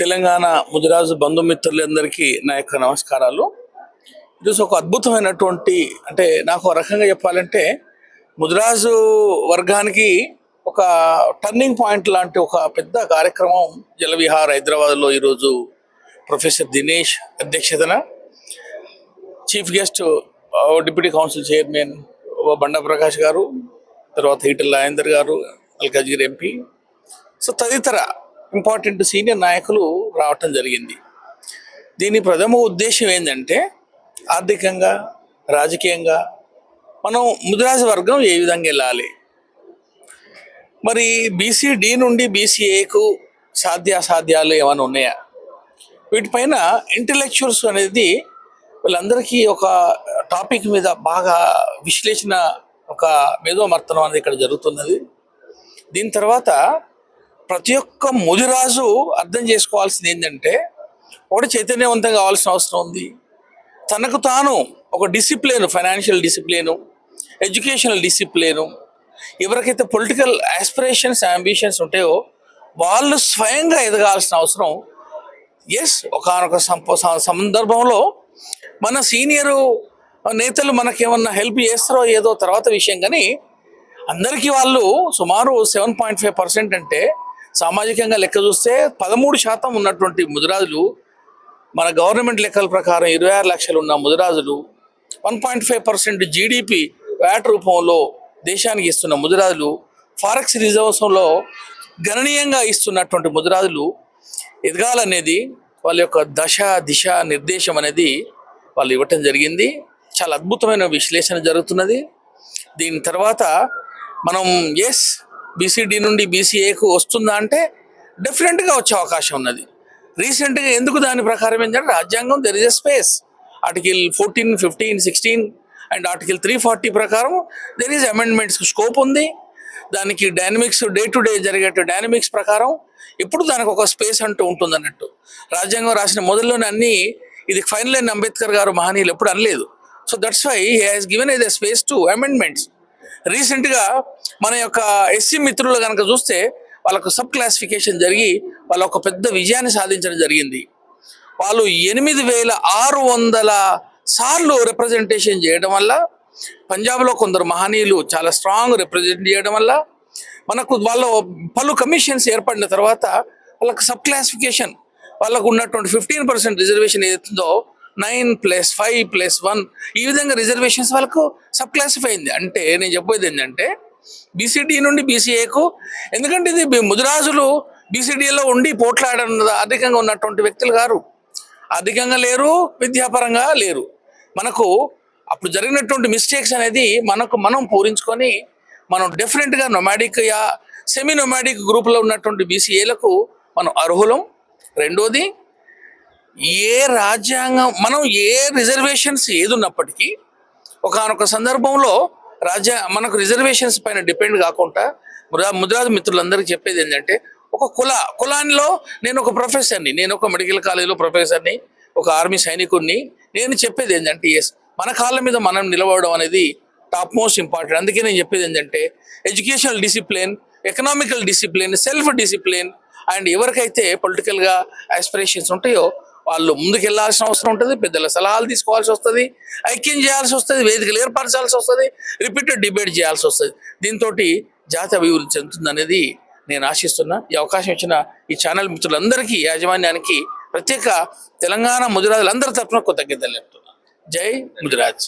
తెలంగాణ ముదిరాజు బంధుమిత్రులందరికీ నా యొక్క నమస్కారాలు. ఇది ఒక అద్భుతమైనటువంటి, అంటే నాకు ఒక రకంగా చెప్పాలంటే ముదిరాజు వర్గానికి ఒక టర్నింగ్ పాయింట్ లాంటి ఒక పెద్ద కార్యక్రమం జలవిహార్ హైదరాబాద్లో ఈరోజు ప్రొఫెసర్ దినేష్ అధ్యక్షతన chief guest deputy council chairman Banda Prakash garu, తర్వాత ఈటెల రాజేందర్ గారు, మల్కాజ్గిరి ఎంపీ, సో తదితర ఇంపార్టెంట్ సీనియర్ నాయకులు రావటం జరిగింది. దీని ప్రథమ ఉద్దేశం ఏంటంటే ఆర్థికంగా, రాజకీయంగా మనం ముదిరాజు వర్గం ఏ విధంగా వెళ్ళాలి, మరి బీసీడీ నుండి బీసీఏకు సాధ్యాసాధ్యాలు ఏమైనా ఉన్నాయా, వీటిపైన ఇంటలెక్చువల్స్ అనేది వీళ్ళందరికీ ఒక టాపిక్ మీద బాగా విశ్లేషణ, ఒక మేధోమర్తనం అనేది ఇక్కడ జరుగుతున్నది. దీని తర్వాత ప్రతి ఒక్క ముదిరాజు అర్థం చేసుకోవాల్సింది ఏంటంటే ఒకటి చైతన్యవంతం కావాల్సిన అవసరం ఉంది. తనకు తాను ఒక discipline, financial discipline, educational discipline, ఎవరికైతే పొలిటికల్ ఆస్పిరేషన్స్, అంబిషన్స్ ఉంటాయో వాళ్ళు స్వయంగా ఎదగాల్సిన అవసరం. ఎస్, ఒకనొక సందర్భంలో మన సీనియరు నేతలు మనకేమన్నా హెల్ప్ చేస్తారో ఏదో తర్వాత విషయం, కానీ అందరికీ వాళ్ళు సుమారు 7.5% అంటే సామాజికంగా లెక్క చూస్తే 13% ఉన్నటువంటి ముదిరాజులు, మన గవర్నమెంట్ లెక్కల ప్రకారం 26 లక్షలు ఉన్న ముదిరాజులు, 1.5% జీడిపి వ్యాట్ రూపంలో దేశానికి ఇస్తున్న ముదిరాజులు, ఫారెక్స్ రిజర్వ్స్లో గణనీయంగా ఇస్తున్నటువంటి ముదిరాజులు ఎదగాలనేది వాళ్ళ యొక్క దశ దిశ నిర్దేశం అనేది వాళ్ళు ఇవ్వటం జరిగింది. చాలా అద్భుతమైన విశ్లేషణ జరుగుతున్నది. దీని తర్వాత మనం ఎస్ బీసీడీ నుండి బీసీఏకు వస్తుందా అంటే డెఫినెట్గా వచ్చే అవకాశం ఉన్నది. రీసెంట్గా ఎందుకు దాని ప్రకారం ఏంటంటే రాజ్యాంగం there is a space, article 14, 15, 16 and article 340 ప్రకారం దెర్ ఈజ్ అమెండ్మెంట్స్ స్కోప్ ఉంది. దానికి డైనమిక్స్, డే టు డే జరిగే డైనమిక్స్ ప్రకారం ఇప్పుడు దానికి ఒక స్పేస్ అంటూ ఉంటుంది అన్నట్టు. రాజ్యాంగం రాసిన మొదల్లోనే అన్నీ ఇది ఫైనల్ అయిన అంబేద్కర్ గారు మహనీయులు ఎప్పుడు అనలేదు. So that's why he has given a space to amendments. రీసెంట్గా మన యొక్క ఎస్సీ మిత్రులు కనుక చూస్తే వాళ్ళకు సబ్ క్లాసిఫికేషన్ జరిగి వాళ్ళ ఒక పెద్ద విజయాన్ని సాధించడం జరిగింది. వాళ్ళు 8,600 సార్లు రిప్రజెంటేషన్ చేయడం వల్ల, పంజాబ్లో కొందరు మహనీయులు చాలా స్ట్రాంగ్ రిప్రజెంట్ చేయడం వల్ల మనకు వాళ్ళ పలు కమిషన్స్ ఏర్పడిన తర్వాత వాళ్ళకు సబ్ క్లాసిఫికేషన్, వాళ్ళకు ఉన్నటువంటి 15% రిజర్వేషన్ ఏదైతుందో 9+5+1 ఈ విధంగా రిజర్వేషన్స్ వాళ్ళకు సబ్ క్లాసిఫై అయింది. అంటే నేను చెప్పేది ఏంటంటే బీసీడీ నుండి బీసీఏకు, ఎందుకంటే ఇది ముదిరాజులు బీసీడీలో ఉండి పోట్లాడడం అధికంగా ఉన్నటువంటి వ్యక్తులు గారు, ఆర్థికంగా లేరు, విద్యాపరంగా లేరు. మనకు అప్పుడు జరిగినటువంటి మిస్టేక్స్ అనేది మనం పూరించుకొని మనం డెఫినెట్గా నొమాడిక్ యా సెమీ నొమాడిక్ గ్రూప్లో ఉన్నటువంటి బీసీఏలకు మనం అర్హులం. రెండోది, ఏ రాజ్యాంగం మనం ఏ రిజర్వేషన్స్ ఏది ఉన్నప్పటికీ ఒకనొక సందర్భంలో మనకు రిజర్వేషన్స్ పైన డిపెండ్ కాకుండా ముదిరాజు మిత్రులందరికీ చెప్పేది ఏంటంటే ఒక కులానిలో నేను ఒక ప్రొఫెసర్ని, నేను ఒక మెడికల్ కాలేజీలో ప్రొఫెసర్ని, ఒక ఆర్మీ సైనికుడిని, నేను చెప్పేది ఏంటంటే ఎస్ మన కాళ్ళ మీద మనం నిలబడడం అనేది టాప్ మోస్ట్ ఇంపార్టెంట్. అందుకే నేను చెప్పేది ఏంటంటే educational discipline, economical discipline, self discipline, and ఎవరికైతే పొలిటికల్గా ఆస్పిరేషన్స్ ఉంటాయో వాళ్ళు ముందుకు వెళ్ళాల్సిన అవసరం ఉంటుంది. పెద్దల సలహాలు తీసుకోవాల్సి వస్తుంది, ఐక్యం చేయాల్సి వస్తుంది, వేదికలు ఏర్పరచాల్సి వస్తుంది, రిపీటెడ్ డిబేట్ చేయాల్సి వస్తుంది. దీంతో జాతి అభివృద్ధి చెందుతుంది అనేది నేను ఆశిస్తున్నా. ఈ అవకాశం ఇచ్చిన ఈ ఛానల్ మిత్రులందరికీ, యాజమాన్యానికి ప్రత్యేక తెలంగాణ ముదిరాజులందరి తరఫున కృతజ్ఞతలు చెప్తున్నా. జై ముదిరాజ్.